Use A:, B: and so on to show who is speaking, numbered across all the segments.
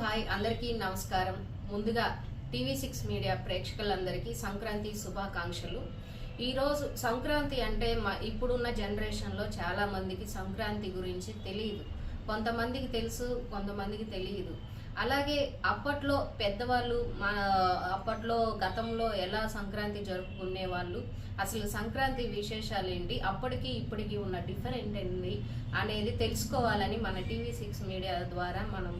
A: Hi అందరికీ నమస్కారం. ముందుగా TV6 మీడియా ప్రేక్షకులందరికీ సంక్రాంతి శుభాకాంక్షలు. ఈరోజు సంక్రాంతి అంటే ఇప్పుడున్న జనరేషన్లో చాలా మందికి సంక్రాంతి గురించి తెలియదు. కొంతమందికి తెలుసు, కొంతమందికి తెలియదు. అలాగే అప్పట్లో పెద్దవాళ్ళు అప్పట్లో గతంలో ఎలా సంక్రాంతి జరుపుకునే వాళ్ళు, అసలు సంక్రాంతి విశేషాలు ఏంటి, అప్పటికి ఇప్పటికి ఉన్న డిఫరెంట్ ఏంటి అనేది తెలుసుకోవాలని మన TV6 మీడియా ద్వారా మనం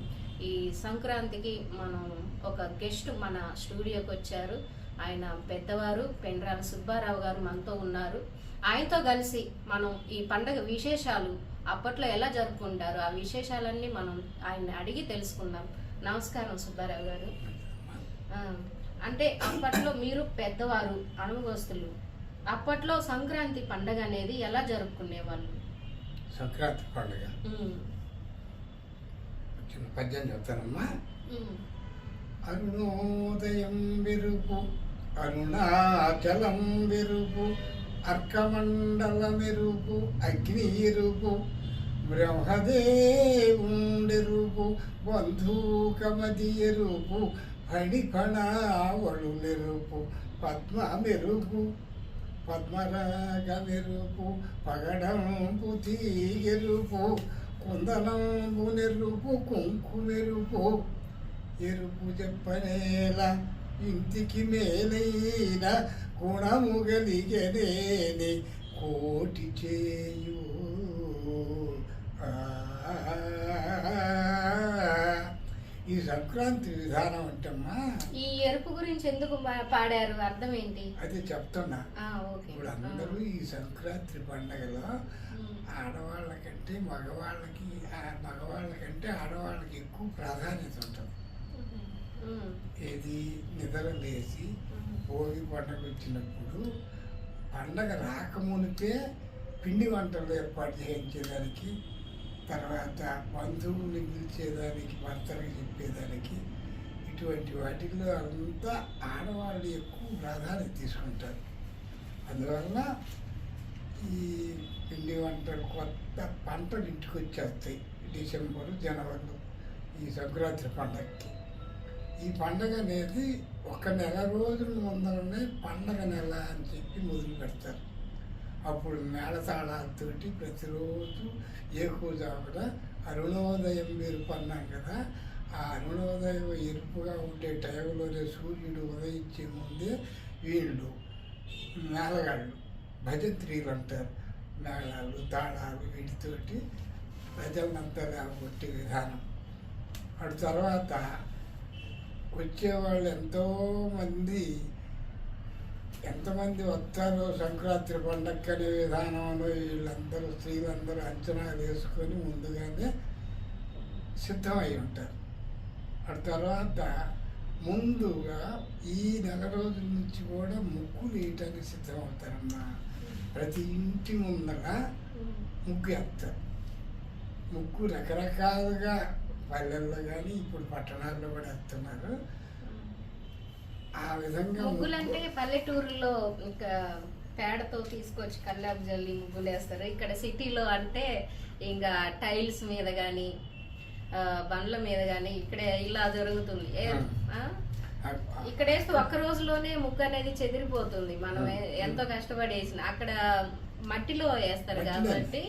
A: ఈ సంక్రాంతికి మనం ఒక గెస్ట్ మన స్టూడియోకి వచ్చారు. ఆయన పెద్దవారు పెండ్రాల సుబ్బారావు గారు మనతో ఉన్నారు. ఆయనతో కలిసి మనం ఈ పండగ విశేషాలు అప్పట్లో ఎలా జరుపుకుంటారు ఆ విశేషాలన్నీ మనం ఆయన్ని అడిగి తెలుసుకుందాం. నమస్కారం సుబ్బారావు గారు. అంటే అప్పట్లో మీరు పెద్దవారు, అనుభవస్తులు, అప్పట్లో సంక్రాంతి పండగ అనేది ఎలా జరుపుకునేవాళ్ళు?
B: సంక్రాంతి పండుగ చిన్న పద్యం చెప్తానమ్మా. అరుణోదయం విరుపు అరుణాచలం విరుపు అర్కమండల మెరుపు అగ్ని ఇరుపు బ్రహ్మదేవుండెరుపు బంధూకమది ఎరుపు ఫణిఫణావళు నెరుపు పద్మ మెరుపు పద్మరాగ మెరుపు పగడంపు తీగెరుపు కుందనంబు నెరుపు కుంకు మెరుపు ఎరుపు చెప్పనేల ఇంటికి మేలైన గుణము గలిగనేని కోటి చేయు. ఈ సంక్రాంతి విధానం అంటమ్మా,
A: ఈ ఎరుపు గురించి ఎందుకు పాడారు, అర్థం ఏంటి?
B: అది చెప్తున్నా. ఇప్పుడు అందరూ ఈ సంక్రాంతి పండగలో ఆడవాళ్ళకంటే మగవాళ్ళకంటే ఆడవాళ్ళకి ఎక్కువ ప్రాధాన్యత ఉంటుంది. ఏది నిద్ర లేచి భోగి పండగ వచ్చినప్పుడు పండగ రాకమునికే పిండి వంటలు ఏర్పాటు చేయించేదానికి, తర్వాత బంధువుల్ని పిలిచేదానికి, భర్తలకు చెప్పేదానికి, ఇటువంటి వాటిల్లో అంతా ఆడవాళ్ళు ఎక్కువ ప్రాధాన్యత తీసుకుంటారు. అందువల్ల ఈ పిండి వంటలు, కొత్త పంటలు ఇంటికి వచ్చేస్తాయి డిసెంబరు జనవరిలో ఈ సంక్రాంతి పండగకి. ఈ పండగ అనేది ఒక నెల రోజుల ముందరనే పండగ నెల అని చెప్పి మొదలు పెడతారు. అప్పుడు మేళతాళాలతోటి ప్రతిరోజు ఏకూజామున అరుణోదయం ఎరుపు అన్నాం కదా, ఆ అరుణోదయం ఎరుపుగా ఉండే టైంలోనే సూర్యుడు ఉదయించే ముందే వీళ్ళు మేళగాళ్ళు, భజంత్రీలు అంటారు, మేళాలు తాళాలు వీటితోటి ప్రజలంతా లేకొట్టే విధానం. అటు తర్వాత వచ్చేవాళ్ళు ఎంతమంది వస్తారో సంక్రాంతి పండగ అనే విధానంలో వీళ్ళందరూ స్త్రీలందరూ అంచనా వేసుకొని ముందుగానే సిద్ధమై ఉంటారు. అటు తర్వాత ముందుగా ఈ నెల రోజుల నుంచి కూడా ముగ్గులు వేయటానికి సిద్ధమవుతారమ్మా. ప్రతి ఇంటి ముందర ముగ్గు వేస్తారు. ముగ్గు రకరకాలుగా పల్లెల్లో కానీ ఇప్పుడు పట్టణాల్లో కూడా వేస్తున్నారు. ఆ విధంగా
A: ముగ్గులు అంటే పల్లెటూరులో ఇంకా పేడతో తీసుకొచ్చి కల్లాపు జల్లి ముగ్గులు వేస్తారు. ఇక్కడ సిటీలో అంటే ఇంకా టైల్స్ మీద కానీ బండ్ల మీద కానీ ఇక్కడే ఇలా జరుగుతుంది. ఇక్కడ వేస్తే ఒక్క రోజులోనే ముగ్గు అనేది చెదిరిపోతుంది. మనం ఎంతో కష్టపడి వేసిన, అక్కడ మట్టిలో వేస్తారు కాబట్టి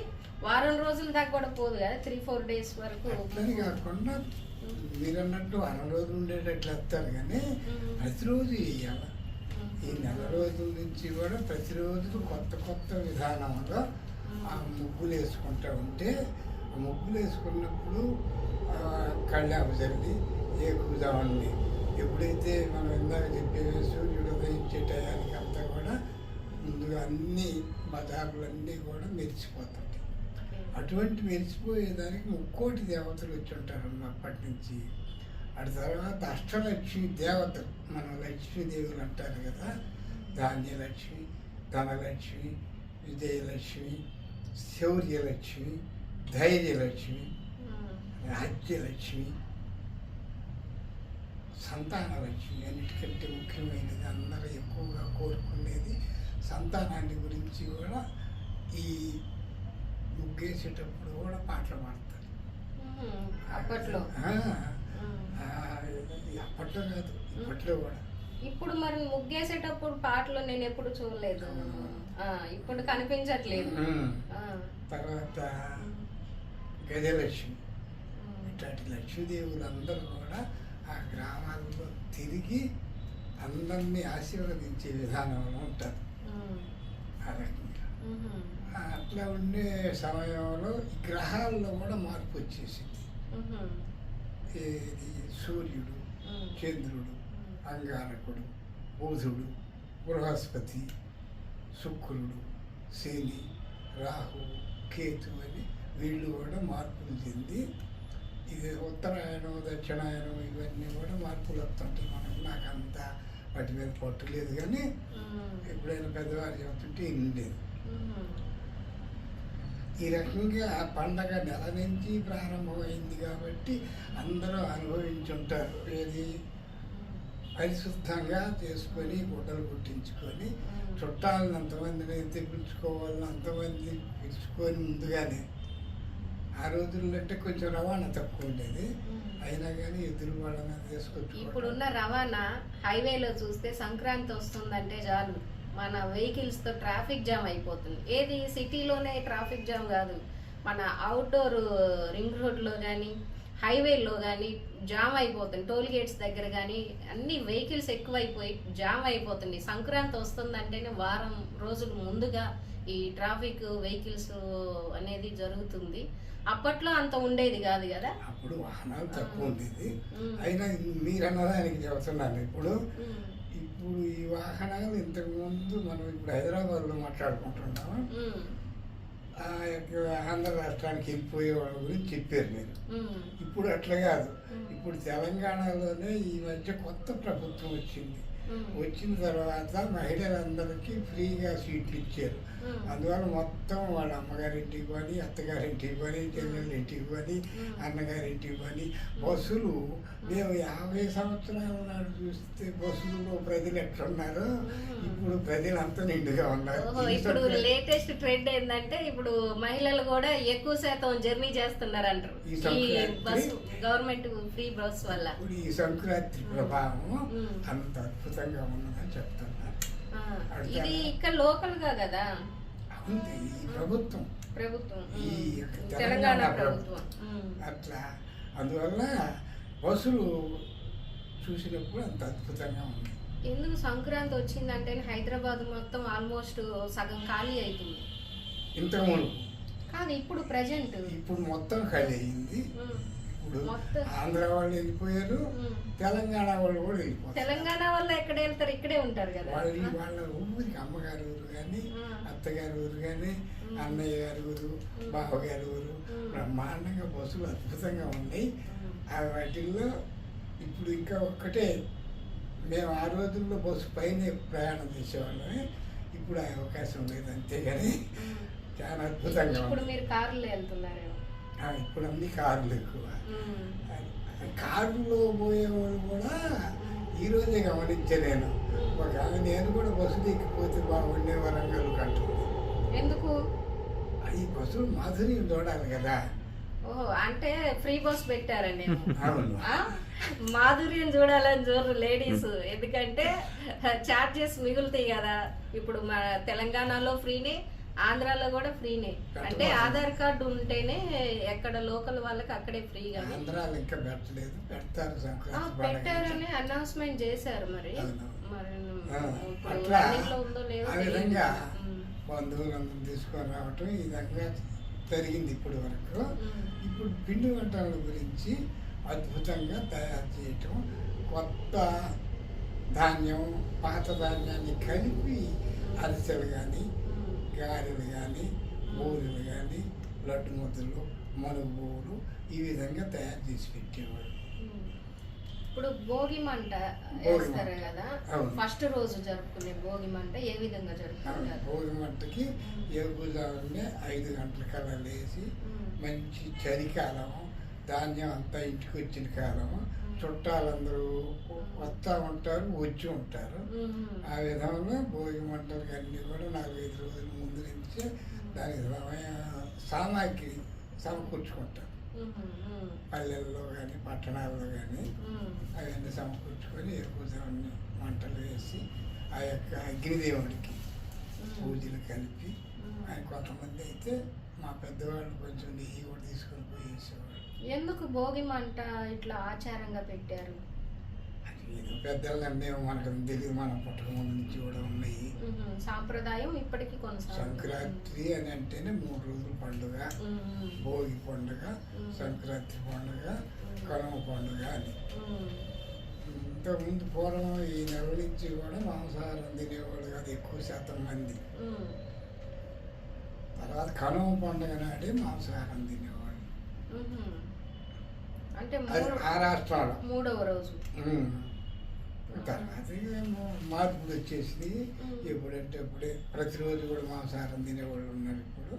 A: వారం రోజుల దాకా కూడా పోదు కదా, 3-4 days వరకు.
B: కాకుండా మీరు అన్నట్టు 6 రోజులు ఉండేటట్లు వేస్తారు, కానీ ప్రతిరోజు వేయాలి. ఈ నెల రోజుల నుంచి కూడా ప్రతిరోజు కొత్త విధానంలో ఆ ముగ్గులు వేసుకుంటూ ఉంటే, ముగ్గులు వేసుకున్నప్పుడు కళ్ళాపు జల్లి ఏకూజామని ఎప్పుడైతే మనం ఇందాక చెప్పే సూర్యుడు ఉదయించే టయానికి అంతా కూడా ముందుగా అన్ని బజార్లన్నీ కూడా మెరిసిపోతాయి. అటువంటి మెరిసిపోయేదానికి ముక్కోటి దేవతలు వచ్చి ఉంటారమ్మ అప్పటి నుంచి. అటు తర్వాత అష్టలక్ష్మి దేవతలు, మనం లక్ష్మీదేవులు అంటారు కదా, ధాన్యలక్ష్మి, ధనలక్ష్మి, విజయలక్ష్మి, శౌర్యలక్ష్మి, ధైర్యలక్ష్మి, రాజ్యలక్ష్మి, సంతానలక్ష్మి. అన్నిటికంటే ముఖ్యమైనది, అందరూ ఎక్కువగా కోరుకునేది సంతానాన్ని గురించి కూడా ఈ ముగ్గేసేటప్పుడు కూడా పాటలు పాడతారు.
A: అప్పట్లో
B: ఆ, అప్పట్లో కాదు, ఇప్పట్లో కూడా.
A: ఇప్పుడు మరి ముగ్గేసేటప్పుడు పాటలు నేను ఎప్పుడు చూడలేదు. ఇప్పుడు కనిపించట్లేదు.
B: తర్వాత గజలక్ష్మి, ఇట్లాంటి లక్ష్మీదేవులు అందరూ కూడా ఆ గ్రామాల్లో తిరిగి అందరినీ ఆశీర్వదించే విధానంలో ఉంటారు. ఆ రకంగా అట్లా ఉండే సమయంలో ఈ గ్రహాల్లో కూడా మార్పు వచ్చేసింది. ఏది సూర్యుడు, చంద్రుడు, అంగారకుడు, బుధుడు, బృహస్పతి, శుక్రుడు, శని, రాహు, కేతు అని వీళ్ళు కూడా మార్పులు చెంది ఇది ఉత్తరాయణం, దక్షిణాయనం ఇవన్నీ కూడా మార్పులు వస్తుంటాయి. నాకు అంత వాటి మీద పట్టు లేదు, కానీ ఎప్పుడైనా పెద్దవారు చెబుతుంటే వినలేదు. ఈ రకంగా ఆ పండగ నెల నుంచి ప్రారంభమైంది కాబట్టి అందరూ అనుభవించుంటారు. ఏది పరిశుద్ధంగా చేసుకొని గుడ్డలు కుట్టించుకొని చుట్టాలను అంతమందిని తెప్పించుకోవాలని అంతమంది పిలుచుకొని ముందుగానే. ఆ రోజుల్లో అంటే కొంచెం రవాణా తక్కువ ఉండేది, అయినా కానీ ఎదురు వాళ్ళని తీసుకొచ్చు.
A: ఇప్పుడున్న రవాణా హైవేలో చూస్తే సంక్రాంతి వస్తుందంటే చాలు మన వెహికల్స్తో ట్రాఫిక్ జామ్ అయిపోతుంది. ఏది సిటీలోనే ట్రాఫిక్ జామ్ కాదు, మన అవుట్డోర్ రింగ్ రోడ్లో కానీ హైవేలో కానీ జామ్ అయిపోతుంది. టోల్ గేట్స్ దగ్గర కానీ అన్ని వెహికల్స్ ఎక్కువైపోయి జామ్ అయిపోతుంది. సంక్రాంతి వస్తుందంటేనే వారం రోజులు ముందుగా ఈ ట్రాఫిక్ వెహికల్స్ అనేది జరుగుతుంది. అప్పట్లో అంత ఉండేది కాదు కదా.
B: అప్పుడు వాహనాలు తక్కువ ఉండేది, అయినా మీరు అన్నదానికి చెబుతున్నాను. ఇప్పుడు ఈ వాహనాలు ఇంతకుముందు మనం ఇప్పుడు హైదరాబాద్లో మాట్లాడుకుంటున్నాము, ఆ యొక్క ఆంధ్ర రాష్ట్రానికి వెళ్ళిపోయే వాళ్ళ గురించి చెప్పారు మీరు. ఇప్పుడు అట్లా కాదు, ఇప్పుడు తెలంగాణలోనే ఈ మధ్య కొత్త ప్రభుత్వం వచ్చింది. వచ్చిన తర్వాత మహిళలందరికీ ఫ్రీగా సీట్లు ఇచ్చారు. అందువల్ల మొత్తం వాళ్ళ అమ్మగారింటికి పని, అత్తగారింటికి పని, చెల్లెళ్ళింటికి పని, అన్నగారింటికి పని. బస్సులు మేము 50 సంవత్సరాల నాడు చూస్తే బస్సులలో ప్రజలు ఎట్లున్నారు, ఇప్పుడు ప్రజలు అంతా నిండుగా ఉన్నారు.
A: ఇప్పుడు లేటెస్ట్ ట్రెండ్ ఏంటంటే ఇప్పుడు మహిళలు కూడా ఎక్కువ శాతం జర్నీ చేస్తున్నారు అంటారు ఈ బస్సు, గవర్నమెంట్ ఫ్రీ బస్ వల్ల.
B: ఇప్పుడు ఈ సంక్రాంతి ప్రభావం అంత అద్భుతంగా ఉన్నదని చెప్తున్నారు.
A: ఇది ఇక్కడ లోకల్ గా కదా
B: ఉంది ఈ ప్రభుత్వం, ఈ
A: తెలంగాణ ప్రభుత్వం
B: అట్లా. అందువల్ల బస్సులు చూసినప్పుడు అంత అద్భుతంగా ఉంది.
A: ఎందుకు సంక్రాంతి వచ్చిందంటే హైదరాబాద్ మొత్తం ఆల్మోస్ట్ సగం ఖాళీ అవుతుంది.
B: ఇంతకుముందు
A: కాదు, ఇప్పుడు ప్రజెంట్
B: ఇప్పుడు మొత్తం ఖాళీ అయింది. ఇప్పుడు ఆంధ్ర వాళ్ళు వెళ్ళిపోయారు, తెలంగాణ వాళ్ళు కూడా వెళ్ళిపోయారు.
A: తెలంగాణ వాళ్ళు ఎక్కడ వెళ్తారు, ఇక్కడే ఉంటారు కదా.
B: వాళ్ళ ఊరికి అమ్మగారి ఊరు కానీ, అత్తగారి ఊరు కానీ, అన్నయ్య గారి ఊరు, బావగారి ఊరు బ్రహ్మాండంగా బస్సులు అద్భుతంగా ఉన్నాయి. ఆ వాటిల్లో ఇప్పుడు ఇంకా ఒక్కటే, మేము ఆ రోజుల్లో బస్సు పైన ఇప్పుడు చేసేవాళ్ళమే, ఇప్పుడు ఆ అవకాశం లేదు. అంతేగాని చాలా అద్భుతంగా.
A: ఇప్పుడు మీరు కారులో వెళ్తున్నారేమో.
B: ఇప్పుడు అన్ని కార్లు ఎక్కువ. కారులో పోయేవాళ్ళు కూడా ఈరోజే గమనించలేను. ఒక నేను కూడా బస్సులు ఎక్కిపోతే బాగుండే వరంగల్ కంటుంది.
A: ఎందుకు?
B: ఈ బస్సులు మాధుర్యం చూడాలి కదా.
A: ఓహో, అంటే ఫ్రీ బస్ పెట్టారండి.
B: అవును,
A: మాధుర్యం చూడాలని చూడరు లేడీస్, ఎందుకంటే చార్జెస్ మిగులుతాయి కదా. ఇప్పుడు మా తెలంగాణలో ఫ్రీనే, ఆంధ్రాలో కూడా ఫ్రీనే. అంటే ఆధార్ కార్డు ఉంటేనే ఎక్కడ లోకల్ వాళ్ళకి అక్కడే ఫ్రీ.
B: ఆంధ్రాలో ఇంకా పెట్టలేదు,
A: పెట్టారని అనౌన్స్మెంట్ చేశారు. మరి
B: ఉందో లేదో ఆ విధంగా బంధువులందరూ తీసుకొని రావటం ఈ విధంగా జరిగింది ఇప్పటి వరకు. ఇప్పుడు పిండి వంటల గురించి అద్భుతంగా తయారు చేయటం, కొత్త ధాన్యం పాత ధాన్యాన్ని కలిపి అరిసెలు కానీ, గారెలు కానీ, బూరెలు కానీ, లడ్డు ముద్దలు, మనుగులు ఈ విధంగా తయారు చేసి పెట్టేవాడు.
A: ఇప్పుడు భోగి మంట వేస్తారు కదా, ఫస్ట్ రోజు జరుపుకునే భోగి మంట ఏ విధంగా జరుపుకుంటారు?
B: భోగి మంటకి ఏగుజామునే 5 గంటలకల్లా లేచి, మంచి చలికాలము, ధాన్యం అంతా ఇంటికి వచ్చిన కాలము, చుట్టాలందరూ వస్తూ ఉంటారు, వచ్చి ఉంటారు. ఆ విధంగా భోగి మంటలకి అన్నీ కూడా 4-5 రోజుల ముందు నుంచే దానికి సామాగ్రి సమకూర్చుకుంటారు. పల్లెల్లో కానీ పట్టణాల్లో కానీ అవన్నీ సమకూర్చుకొని ఎక్కువసాన్ని వంటలు వేసి ఆ యొక్క అగ్నిదేవుడికి పూజలు కలిపి ఆయన కొంతమంది అయితే మా పెద్దవాళ్ళు కొంచెం నెయ్యి కూడా తీసుకొని పోయేసేవాళ్ళు.
A: ఎందుకు భోగి మంట ఇట్లా ఆచారంగా పెట్టారు?
B: అది ఏదో పెద్దల నిర్ణయం మనకు తెలియదు, మనం పుట్టక ముందు నుంచి కూడా ఉన్నాయి.
A: సాంప్రదాయం ఇప్పటికీ
B: సంక్రాంతి అని అంటేనే 3 రోజుల పండుగ. భోగి పండుగ, సంక్రాంతి పండుగ, కనుమ పండుగ అని. ఇంతకుముందు పూర్వం ఈ నెల నుంచి కూడా మాంసాహారం తినేవాళ్ళు కాదు ఎక్కువ శాతం మంది. తర్వాత కనుమ పండుగ నాడే మాంసాహారం తినేవాళ్ళు.
A: అంటే
B: ఆ రాష్ట్రాల్లో
A: 3వ రోజు.
B: తర్వాత మార్పులు వచ్చేసి ఎప్పుడంటే అప్పుడే ప్రతిరోజు కూడా మాంసాహారం తినేవాళ్ళు ఉన్నారు. ఇప్పుడు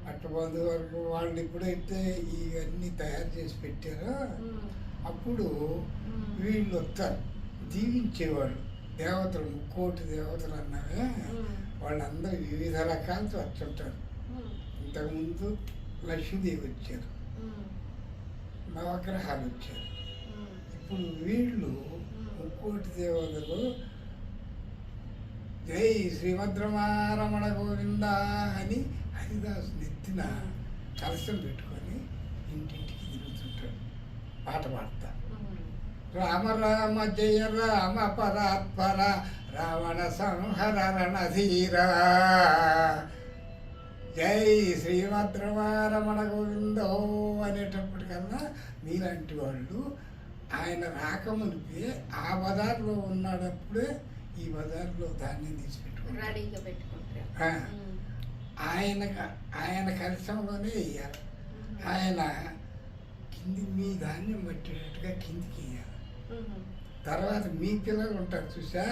B: అట్ట బంధు వరకు వాళ్ళు ఎప్పుడైతే ఇవన్నీ తయారు చేసి పెట్టారో అప్పుడు వీళ్ళు వస్తారు, దీవించేవాళ్ళు. దేవతలు 3,000,000 దేవతలు అన్నవే వాళ్ళందరూ వివిధ రకాలతో వచ్చుంటారు. ఇంతకుముందు లక్ష్మీదేవి వచ్చారు, నవగ్రహాలు వచ్చారు. ఇప్పుడు వీళ్ళు 3,000,000 దేవతలు జై శ్రీమద్రమారమణ గోవింద అని హరిదాసు నెత్తిన కలశం పెట్టుకొని ఇంటింటికి తిరుగుతుంటాడు, పాట పాడతా. రామ రామ జయ రామ పరాత్పర రావణ సంహర రణధీర జై శ్రీమద్రమారమణ గోవిందో అనేటప్పటికన్నా మీలాంటి వాళ్ళు ఆయన రాకమునిపి ఆ బజార్లో ఉన్నాడప్పుడే ఈ బజార్లో ధాన్యం తీసి పెట్టుకుంటారు. ఆయన కలశంలోనే వేయాలి. ఆయన కింది మీ ధాన్యం పట్టేటట్టుగా కిందికి వేయాలి. తర్వాత మీ పిల్లలు ఉంటారు చూసా,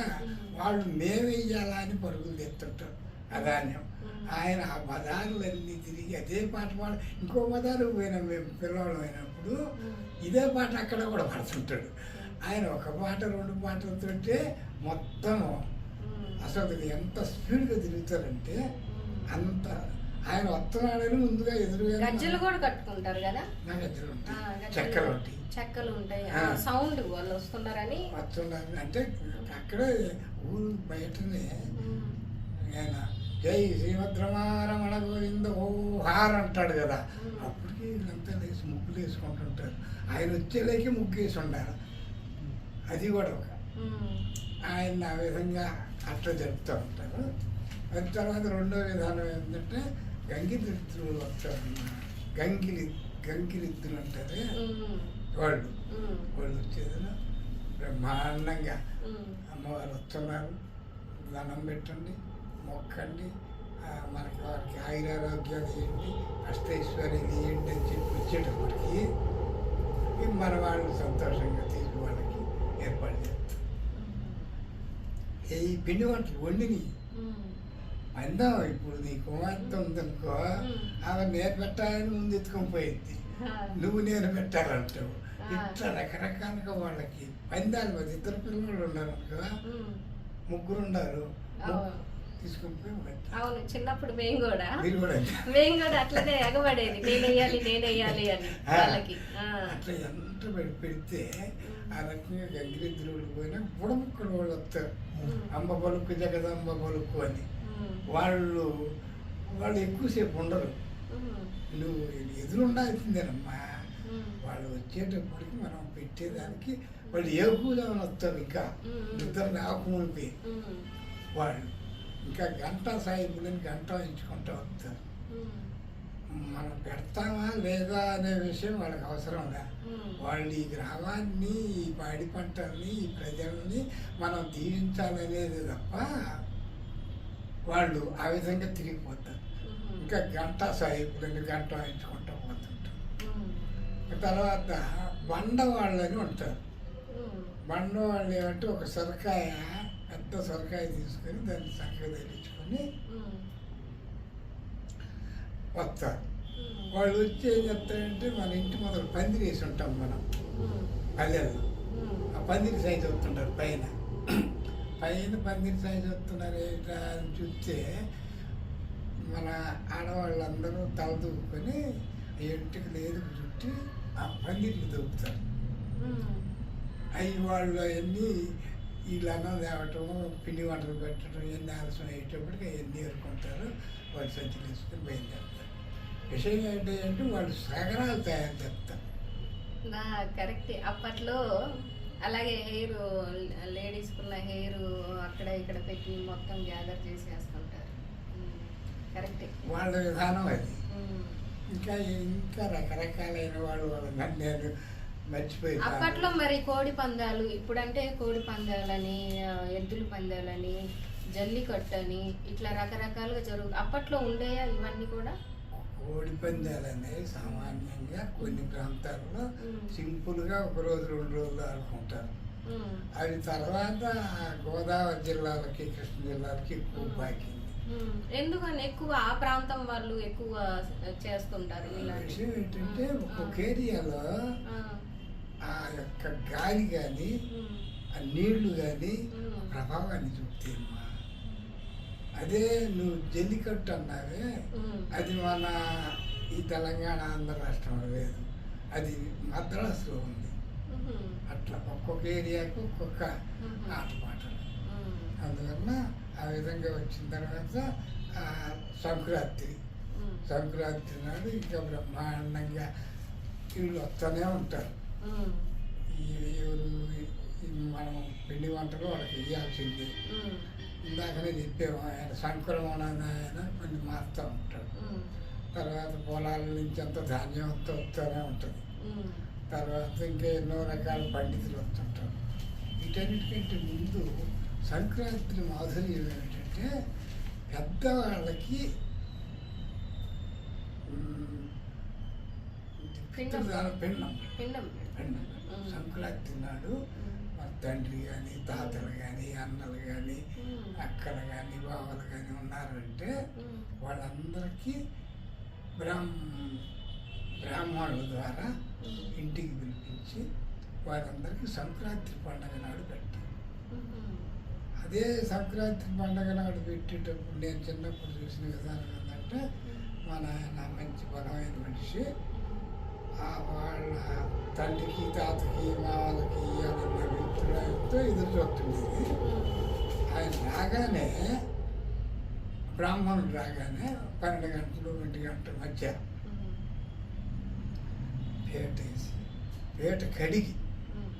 B: వాళ్ళు మేమేయాలా అని పరుగులు తెస్తుంటారు ఆ ధాన్యం. ఆయన ఆ బజార్లన్నీ తిరిగి అదే పాట పాడ, ఇంకో బజారు పోయినాం మేము పిల్లవాళ్ళు అయినప్పుడు ఇదే పాట అక్కడ కూడా పడుతుంటాడు. ఆయన ఒక పాట 2 పాటలతో మొత్తం అసలు ఎంత స్పీడ్గా తిరుగుతారంటే అంత. ఆయన వస్తున్నాడని ముందుగా ఎదురుగా
A: గజ్జలు కూడా కట్టుకుంటారు కదా,
B: గజ్జలు ఉంటాయి,
A: చెక్కలు ఉంటాయి, సౌండ్ వాళ్ళు వస్తున్నారని
B: అంటే అక్కడే ఊరు బయటనే ఆయన జై శ్రీమద్రమారమణ గోవింద ఓహార్ అంటాడు కదా, అప్పటికి వీళ్ళంతా లేచి ముగ్గులు వేసుకుంటుంటారు. ఆయన వచ్చేలేకి ముగ్గు వేసి ఉండాలి. అది కూడా ఒక ఆయన ఆ విధంగా అట్లా జరుపుతూ ఉంటారు. అది తర్వాత 2వ విధానం ఏంటంటే గంగిరిద్దులు వస్తారు. గంగిరిద్దులు అంటారు వాళ్ళు వచ్చేది బ్రహ్మాండంగా అమ్మవారు వస్తున్నారు, దండం పెట్టండి, మొక్కండి, మనకి వారికి ఆయురారోగ్యాలు ఇవ్వండి, అష్టైశ్వర్యాలు ఇవ్వండి అని చెప్పి వచ్చేటప్పటికి మన వాళ్ళు సంతోషంగా తీసి వాళ్ళకి ఏర్పాటు చేస్తారు. ఈ పిండి వంటలు వండిని అందాం. ఇప్పుడు నీ కుమార్తె ఉందనుకో, ఆమె నేను పెట్టాలని ముందు ఎత్తుకొని పోయింది, నువ్వు నేను పెట్టాలంటావు. ఇట్లా రకరకాలుగా వాళ్ళకి పందాలు. మరి 2 పిల్లలు ఉన్నారు అనుకో, 3 ఉన్నారు, తీసుకొని పోయి
A: అవును. చిన్నప్పుడు మేము కూడా అట్లనే ఎగబడేది, నేనేయాలి అని వాళ్ళకి.
B: అట్లా ఎంత పెడితే ఆ రకంగా గంగిరెద్దులు పోయినా బుడముక్కలు వాళ్ళు వస్తారు. అంబ పలుకు జగదంబ పలుకు అని వాళ్ళు ఎక్కువసేపు ఉండరు. నువ్వు ఎదురుండాల్సిందేనమ్మా. వాళ్ళు వచ్చేటప్పటికి మనం పెట్టేదానికి వాళ్ళు ఏ కూదామని వస్తారు. ఇంకా నిద్ర లేకపోతే వాళ్ళు ఇంకా గంటా సాయిబులని గంట ఎంచుకుంటూ వస్తారు. మనం పెడతామా లేదా అనే విషయం వాళ్ళకి అవసరం లే. వాళ్ళు ఈ గ్రామాన్ని, ఈ పాడి పంటల్ని, ఈ ప్రజల్ని మనం దీవించాలనేది తప్ప వాళ్ళు ఆ విధంగా తిరిగిపోతారు. ఇంకా గంటా సాయిబులని గంట ఎంచుకుంటూ పోతుంటారు. తర్వాత బండవాళ్ళని ఉంటారు. బండవాళ్ళు ఏమంటే ఒక సొరకాయ, పెద్ద సొరకాయ తీసుకొని దాన్ని చక్కగా తెచ్చుకొని వస్తారు. వాళ్ళు వచ్చి ఏం చెప్తారంటే, మన ఇంటి మొదలు పందిరి వేసి ఉంటాం మనం పల్లెల్లో. ఆ పందిరి సైజు వస్తుంటారు పైన పందిరి సైజు వస్తున్నారు ఏంటా అని చూస్తే మన ఆడవాళ్ళందరూ తల దూకుని ఇంటికి లేదు చుట్టూ పెట్టి ఆ పందిర్లు దొరుకుతారు.
A: ఉమ్,
B: అవి వాళ్ళు అవన్నీ వీళ్ళు అన్నం తేవటం, పిండి వంటలు పెట్టడం, ఇవన్నీ ఆలస్యం అయ్యేటప్పటికి అవన్నీ ఏరుకుంటారు. వాళ్ళు సంచులు వేసుకొని బయలుదేరుతారు. విషయం ఏంటి అంటే వాళ్ళు సగరాలు తయారు చేస్తారు.
A: నా కరెక్ట్. అప్పట్లో అలాగే హెయిర్ లేడీస్కున్న హెయిర్ అక్కడ ఇక్కడ పెట్టి మొత్తం గ్యాదర్ చేసి వేసుకుంటారు. కరెక్టే.
B: వాళ్ళ విధానం అది. ఇంకా ఇంకా రకరకాలైన వాళ్ళు వాళ్ళని నేను మర్చిపోయి.
A: అప్పట్లో మరి కోడి పందాలు, ఇప్పుడంటే కోడి పందాలని, ఎద్దుల పందాలని, జల్లికట్టు అని ఇట్లా రకరకాలుగా అప్పట్లో ఉండేయా ఇవన్నీ కూడా?
B: కోడి పందాలు అనేవి సామాన్యంగా కొన్ని ప్రాంతాల్లో సింపుల్గా 1 రోజు 2 రోజులు ఆడుకుంటారు. అవి తర్వాత గోదావరి జిల్లాలకి, కృష్ణా జిల్లాలకి ఎక్కువ పాకింది.
A: ఎందుకని ఎక్కువ ఆ ప్రాంతం వాళ్ళు ఎక్కువ చేస్తుంటారు?
B: విషయం ఏంటంటే ఒక్కొక్క ఏరియాలో ఆ యొక్క గాలి కానీ ఆ నీళ్లు కానీ ప్రభావాన్ని చూపుతాయమ్మా. అదే నువ్వు జల్లికట్టు అన్నావే, అది మన ఈ తెలంగాణ ఆంధ్ర రాష్ట్రంలో లేదు, అది మద్రాసులో ఉంది. అట్లా ఒక్కొక్క ఏరియాకు ఒక్కొక్క ఆటపాటలు. అందువల్ల ఆ విధంగా వచ్చిన తర్వాత సంక్రాంతి నాడు ఇంకా బ్రహ్మాండంగా వీళ్ళు వస్తూనే ఉంటారు. మనం పిండి వంటలు వాళ్ళకి ఇవ్వాల్సింది. ఇందాకనే చెప్పాము, ఆయన సంక్రమణ ఆయన కొన్ని మారుతూ ఉంటాడు. తర్వాత పొలాల నుంచి అంత ధాన్యం వస్తూనే ఉంటుంది. తర్వాత ఇంకా ఎన్నో రకాల పండితులు వస్తుంటారు. వీటన్నిటికంటే ముందు సంక్రాంతి మాధుర్యం ఏమిటంటే పెద్దవాళ్ళకి పిండం. సంక్రాంతి నాడు మన తండ్రి కానీ, తాతలు కానీ, అన్నలు కానీ, అక్కలు కానీ, బావలు కానీ ఉన్నారంటే వాళ్ళందరికీ బ్రాహ్మణుల ద్వారా ఇంటికి పిలిపించి వాళ్ళందరికీ సంక్రాంతి పండుగ నాడు పెట్టారు. అదే సంక్రాంతి పండుగ నాడు పెట్టేటప్పుడు నేను చిన్నప్పుడు చూసిన విధానం ఏంటంటే, మా నాయన మంచి బలమైన మనిషి, వాళ్ళ తండ్రికి, తాతకి, మామలకి ఇవ్వాలన్న అభిప్రాయంతో ఎదురు చూస్తుండేది. ఆయన రాగానే, బ్రాహ్మణుడు రాగానే 12 గంటలు 1 గంట మధ్య పీట వేసి,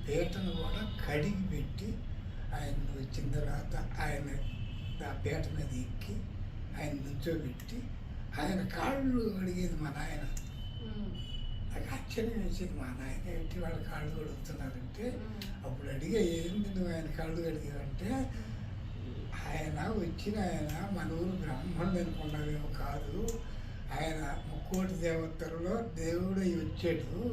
B: పీటను కూడా కడిగి పెట్టి ఆయన వచ్చిన తర్వాత ఆయన ఆ పీట మీద ఎక్కి ఆయన నుంచోబెట్టి ఆయన కాళ్ళు అడిగేది మా నాయన. నాకు ఆశ్చర్యం వేసేది, మా నాయన ఏంటి వాళ్ళ కాళ్ళు కడుగుతున్నారంటే. అప్పుడు అడిగే, ఏంది నువ్వు ఆయన కాళ్ళు కడిగావంటే, ఆయన మన ఊరు బ్రాహ్మణుడు అనుకున్నావేమో కాదు, ఆయన 3 దేవతల్లో దేవుడు వచ్చాడు.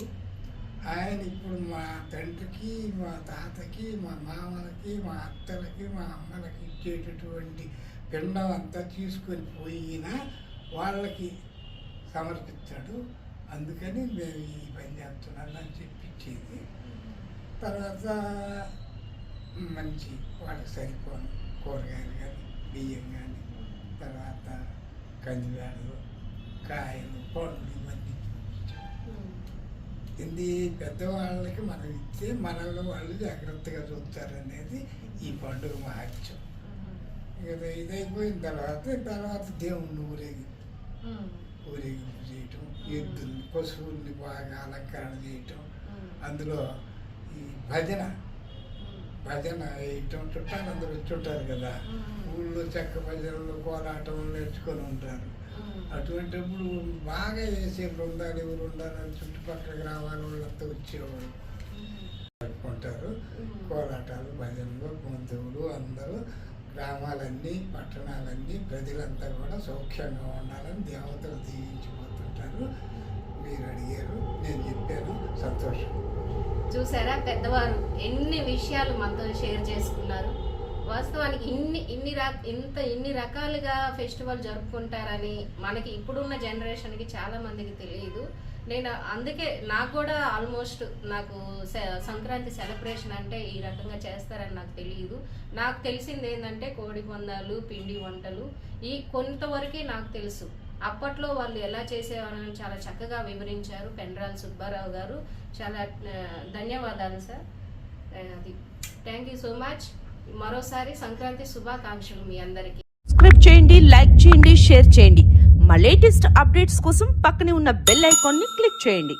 B: ఆయన ఇప్పుడు మా తండ్రికి, మా తాతకి, మా మామలకి, మా అత్తలకి, మా అమ్మలకి ఇచ్చేటటువంటి పిండం అంతా తీసుకొని పోయినా వాళ్ళకి సమర్పిస్తాడు. అందుకని మేము ఈ పని చేస్తున్నాను అని చెప్పించేది. తర్వాత మంచి వాళ్ళకి సరిపోను కూరగాయలు కానీ, బియ్యం కానీ, తర్వాత కందివేడలు, కాయలు, పండ్లు ఇవన్నీ ఇది పెద్దవాళ్ళకి మనం ఇస్తే మనల్ని వాళ్ళు జాగ్రత్తగా చూస్తారనేది ఈ పండుగ మహత్యం. ఇదైపోయిన తర్వాత దేవుణ్ణి ఊరేగింపు చేయటం, ఎద్దుల్ని, పశువుల్ని బాగా అలంకరణ చేయటం, అందులో ఈ భజన వేయటం. చుట్టాలందరూ వచ్చుంటారు కదా, ఊళ్ళో చెక్క భజనలు, కోలాటం నేర్చుకొని ఉంటారు. అటువంటిప్పుడు బాగా వేసే బృందాలు ఎవరు ఉండాలని చుట్టుపక్కల గ్రామాల వాళ్ళంతా వచ్చేవాళ్ళు జరుపుకుంటారు. కోలాటాలు, భజనలు, బంధువులు అందరూ, గ్రామాలన్నీ, పట్టణాలన్నీ, ప్రజలంతా కూడా సౌఖ్యంగా ఉండాలని దేవతలు దీవించిపోతుంటారు. మీరు అడిగారు, నేను చెప్పాను, సంతోషం.
A: చూసారా, పెద్దవారు ఎన్ని విషయాలు మనతో షేర్ చేసుకున్నారు. వాస్తవానికి ఇన్ని రకాలుగా ఫెస్టివల్ జరుపుకుంటారని మనకి ఇప్పుడున్న జనరేషన్కి చాలా మందికి తెలియదు. నేను అందుకే నాకు కూడా ఆల్మోస్ట్ సంక్రాంతి సెలబ్రేషన్ అంటే ఈ రకంగా చేస్తారని నాకు తెలియదు. నాకు తెలిసింది ఏంటంటే కోడి పందాలు, పిండి వంటలు, ఈ కొంతవరకే నాకు తెలుసు. అప్పట్లో వాళ్ళు ఎలా చేసేవారని చాలా చక్కగా వివరించారు పెండ్రాల సుబ్బారావు గారు. చాలా ధన్యవాదాలు సార్. అది థ్యాంక్ యూ సో మచ్. మరోసారి సంక్రాంతి శుభాకాంక్షలు మీ అందరికీ.
C: సబ్స్క్రైబ్ చేయండి, లైక్ చేయండి, షేర్ చేయండి. మా లేటెస్ట్ అప్డేట్స్ కోసం పక్కనే ఉన్న బెల్ ఐకాన్ని క్లిక్ చేయండి.